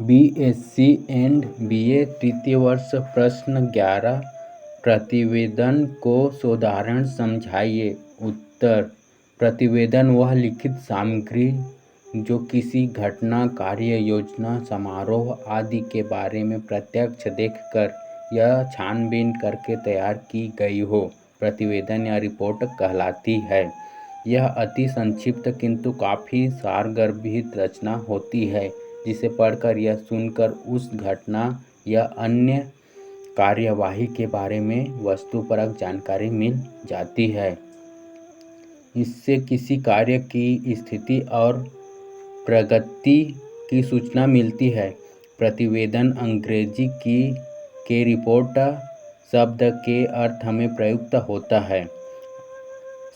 BSc and BA तृतीय वर्ष प्रश्न 11 प्रतिवेदन को साधारण समझाइए। उत्तर: प्रतिवेदन वह लिखित सामग्री जो किसी घटना, कार्य, योजना, समारोह आदि के बारे में प्रत्यक्ष देखकर या छानबीन करके तैयार की गई हो, प्रतिवेदन या रिपोर्ट कहलाती है। यह अति संक्षिप्त किंतु काफ़ी सारगर्भित रचना होती है, जिसे पढ़कर या सुनकर उस घटना या अन्य कार्यवाही के बारे में वस्तुपरक जानकारी मिल जाती है। इससे किसी कार्य की स्थिति और प्रगति की सूचना मिलती है। प्रतिवेदन अंग्रेजी के रिपोर्ट शब्द के अर्थ में प्रयुक्त होता है।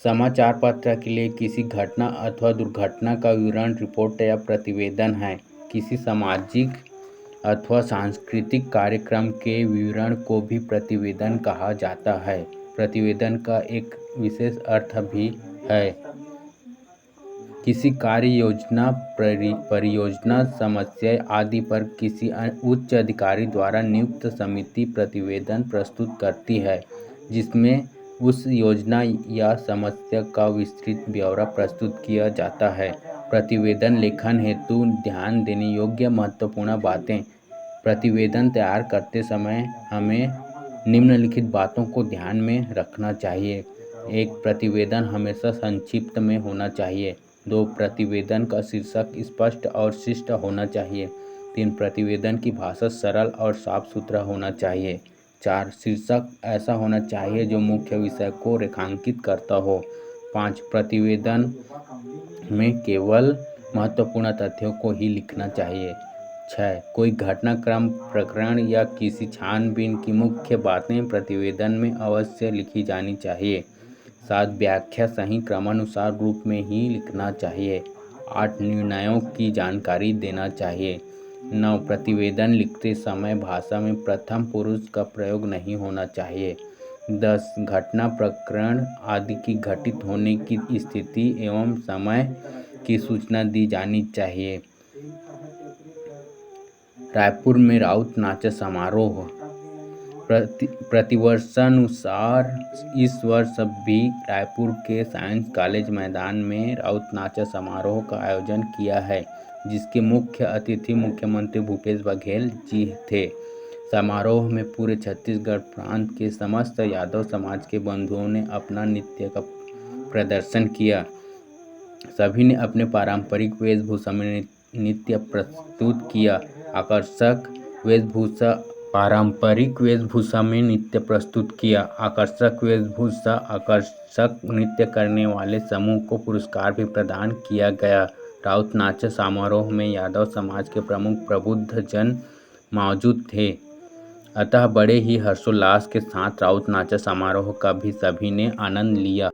समाचार पत्र के लिए किसी घटना अथवा दुर्घटना का विवरण रिपोर्ट या प्रतिवेदन है। किसी सामाजिक अथवा सांस्कृतिक कार्यक्रम के विवरण को भी प्रतिवेदन कहा जाता है। प्रतिवेदन का एक विशेष अर्थ भी है। किसी कार्य, योजना, परियोजना, समस्या आदि पर किसी उच्च अधिकारी द्वारा नियुक्त समिति प्रतिवेदन प्रस्तुत करती है, जिसमें उस योजना या समस्या का विस्तृत ब्यौरा प्रस्तुत किया जाता है। प्रतिवेदन लेखन हेतु ध्यान देने योग्य महत्वपूर्ण बातें। प्रतिवेदन तैयार करते समय हमें निम्नलिखित बातों को ध्यान में रखना चाहिए। 1. प्रतिवेदन हमेशा संक्षिप्त में होना चाहिए। 2. प्रतिवेदन का शीर्षक स्पष्ट और शिष्ट होना चाहिए। 3. प्रतिवेदन की भाषा सरल और साफ सुथरा होना चाहिए। 4. शीर्षक ऐसा होना चाहिए जो मुख्य विषय को रेखांकित करता हो। 5. प्रतिवेदन में केवल महत्वपूर्ण तथ्यों को ही लिखना चाहिए। 6. कोई घटनाक्रम, प्रकरण या किसी छानबीन की मुख्य बातें प्रतिवेदन में अवश्य लिखी जानी चाहिए। 7. व्याख्या सही क्रमानुसार रूप में ही लिखना चाहिए। 8. निर्णयों की जानकारी देना चाहिए। 9. प्रतिवेदन लिखते समय भाषा में प्रथम पुरुष का प्रयोग नहीं होना चाहिए। 10. घटना, प्रकरण आदि की घटित होने की स्थिति एवं समय की सूचना दी जानी चाहिए। रायपुर में राउत नाच समारोह। प्रतिवर्षानुसार इस वर्ष भी रायपुर के साइंस कॉलेज मैदान में राउत नाच समारोह का आयोजन किया है, जिसके मुख्य अतिथि मुख्यमंत्री भूपेश बघेल जी थे। समारोह में पूरे छत्तीसगढ़ प्रांत के समस्त यादव समाज के बंधुओं ने अपना नृत्य का प्रदर्शन किया। सभी ने अपने पारंपरिक वेशभूषा में नृत्य प्रस्तुत किया। आकर्षक नृत्य करने वाले समूह को पुरस्कार भी प्रदान किया गया। राउत नाच समारोह में यादव समाज के प्रमुख प्रबुद्ध जन मौजूद थे, अतः बड़े ही हर्षोल्लास के साथ राउत नाच समारोह का भी सभी ने आनंद लिया।